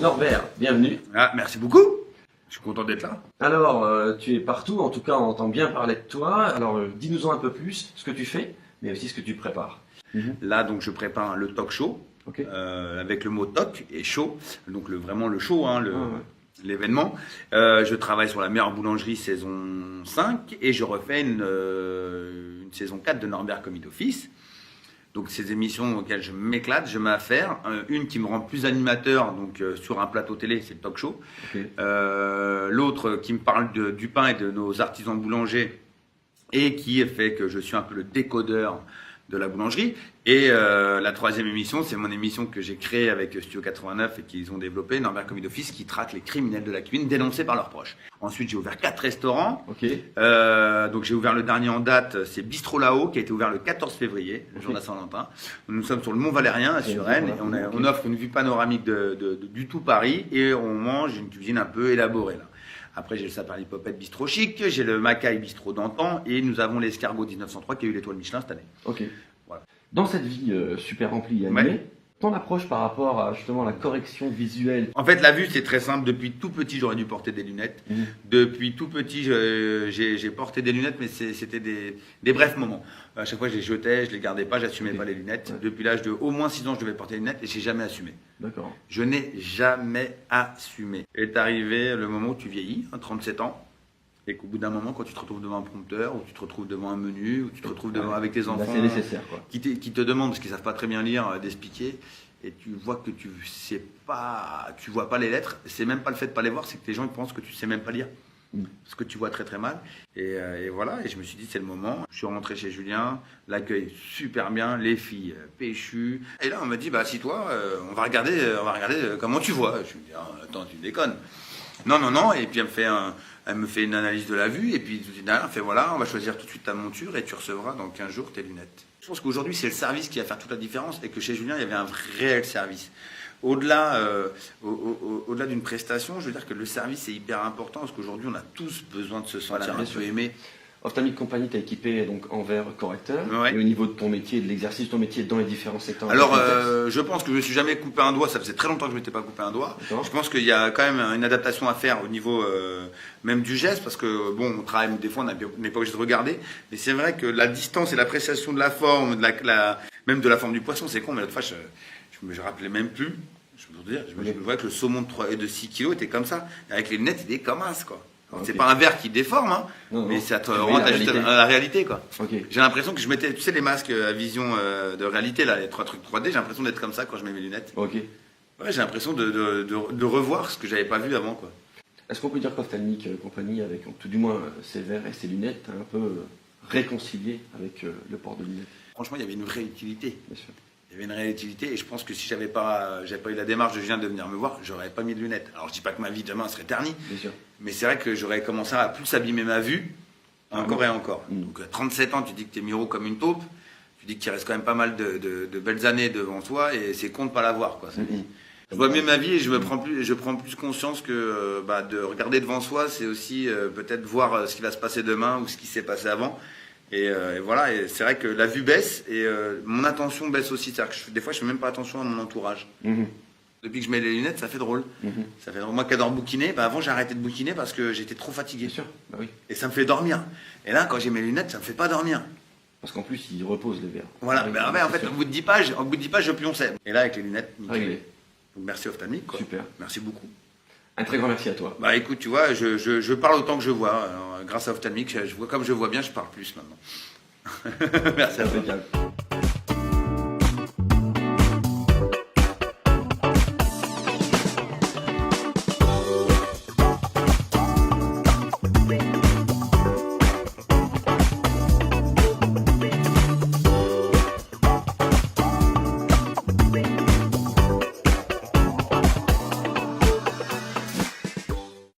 Norbert, bienvenue. Ah, merci beaucoup. Je suis content d'être là. Alors, tu es partout, en tout cas on entend bien parler de toi. Alors, dis-nous-en un peu plus ce que tu fais, mais aussi ce que tu prépares. Là, donc, je prépare le talk show, Ok. avec le mot talk et show, donc vraiment le show, hein, Ouais. l'événement. Je travaille sur la meilleure boulangerie saison 5 et je refais une saison 4 de Norbert Commis d'Office. Donc ces émissions auxquelles je m'éclate, je m'affaire. Une qui me rend plus animateur, donc sur un plateau télé, c'est le talk show. Ok. L'autre qui me parle du pain et de nos artisans boulangers et qui fait que je suis un peu le décodeur de la boulangerie. Et la troisième émission, c'est mon émission que j'ai créée avec Studio 89 et qu'ils ont développé, Norbert Commis d'Office, qui traque les criminels de la cuisine dénoncés par leurs proches. Ensuite, j'ai ouvert 4 restaurants. Ok. Donc j'ai ouvert le dernier en date, c'est Bistrot Là-haut, qui a été ouvert le 14 février, le jour de la Saint-Valentin. Nous sommes sur le Mont Valérien à Suresnes et on offre une vue panoramique du tout Paris et on mange une cuisine un peu élaborée là. Après, j'ai le Sapin Lipopette Bistrot Chic, j'ai le Macaille Bistrot d'antan et nous avons l'Escargot 1903 qui a eu l'étoile Michelin cette année. Ok. Voilà. Dans cette vie super remplie et animée, ton approche par rapport à justement la correction visuelle. En fait, la vue, c'est très simple. Depuis tout petit, j'aurais dû porter des lunettes. Depuis tout petit, j'ai porté des lunettes, mais c'était des brefs moments. À chaque fois, je les jetais, je les gardais pas, j'assumais pas les lunettes. Ouais. Depuis l'âge de au moins 6 ans, je devais porter des lunettes et j'ai jamais assumé. D'accord. Je n'ai jamais assumé. Est arrivé le moment où tu vieillis, 37 ans, et qu'au bout d'un moment, quand tu te retrouves devant un prompteur, ou tu te retrouves devant un menu, ou tu te retrouves devant, avec tes Là, enfants, c'est nécessaire, quoi. qui te demandent, parce qu'ils savent pas très bien lire, d'expliquer, et tu vois que tu vois pas les lettres. C'est même pas le fait de pas les voir, c'est que les gens ils pensent que tu sais même pas lire, parce que tu vois très très mal. Et voilà. Et je me suis dit c'est le moment. Je suis rentré chez Julien, l'accueil super bien, les filles péchues. Et là on me dit bah assis-toi, on va regarder comment tu vois. Je me dis ah, attends tu déconnes. Non. Et puis elle me fait une analyse de la vue et puis tout derrière, elle fait voilà, on va choisir tout de suite ta monture et tu recevras dans 15 jours tes lunettes. Je pense qu'aujourd'hui, c'est le service qui va faire toute la différence et que chez Julien, il y avait un réel service. Au-delà d'une prestation, je veux dire que le service est hyper important parce qu'aujourd'hui, on a tous besoin de se sentir un peu aimé. Ophthalmique Compagnie t'a équipé donc en verre correcteur. Ouais. Et au niveau de ton métier, de l'exercice de ton métier dans les différents secteurs. Alors, je pense que je ne me suis jamais coupé un doigt. Ça faisait très longtemps que je ne m'étais pas coupé un doigt. D'accord. Je pense qu'il y a quand même une adaptation à faire au niveau même du geste parce que bon, on travaille des fois, on n'est pas obligé de regarder. Mais c'est vrai que la distance et l'appréciation de la forme, même de la forme du poisson, c'est con. Mais l'autre fois, je me rappelais même plus. Je me voyais que le saumon de 6 kilos était comme ça. Avec les lunettes, il est comme as, quoi. C'est pas un verre qui déforme, hein, mais ça te rend juste à la réalité, quoi. Okay. J'ai l'impression que je mettais, tu sais, les masques à vision de réalité, là, les 3 trucs 3D, j'ai l'impression d'être comme ça quand je mets mes lunettes. Ok. Ouais, j'ai l'impression de revoir ce que j'avais pas vu avant, quoi. Est-ce qu'on peut dire qu'Ophthalmique Compagnie, avec tout du moins ses verres et ses lunettes, a un peu réconcilié avec le port de lunettes? Franchement, il y avait une vraie utilité. Bien sûr. Il y avait une réelle utilité et je pense que si j'avais pas eu la démarche de Julien de venir me voir, j'aurais pas mis de lunettes. Alors je dis pas que ma vie demain serait ternie, Bien sûr. mais c'est vrai que j'aurais commencé à plus abîmer ma vue, encore et encore. Donc à 37 ans, tu dis que t'es miro comme une taupe, tu dis qu'il reste quand même pas mal de belles années devant toi et c'est con de pas l'avoir, quoi. Je vois mieux ma vie et je prends plus conscience que de regarder devant soi, c'est aussi peut-être voir ce qui va se passer demain ou ce qui s'est passé avant. Et voilà, et c'est vrai que la vue baisse et mon attention baisse aussi. C'est-à-dire que des fois, je fais même pas attention à mon entourage. Depuis que je mets les lunettes, ça fait drôle. Ça fait drôle. Moi qui adore bouquiner, avant j'ai arrêté de bouquiner parce que j'étais trop fatigué. Bien sûr, bah oui. Et ça me fait dormir. Et là, quand j'ai mes lunettes, ça me fait pas dormir. Parce qu'en plus, il repose les verres. Voilà, Oui, en fait, au bout de 10 pages, je pionçais. Et là, avec les lunettes, nickel. Réglé. Donc merci Ophthalmique, quoi. Super. Merci beaucoup. Un très grand merci à toi. Bah écoute, tu vois, je parle autant que je vois. Alors, grâce à Ophthalmique, comme je vois bien, je parle plus maintenant. Merci à toi. Impeccable.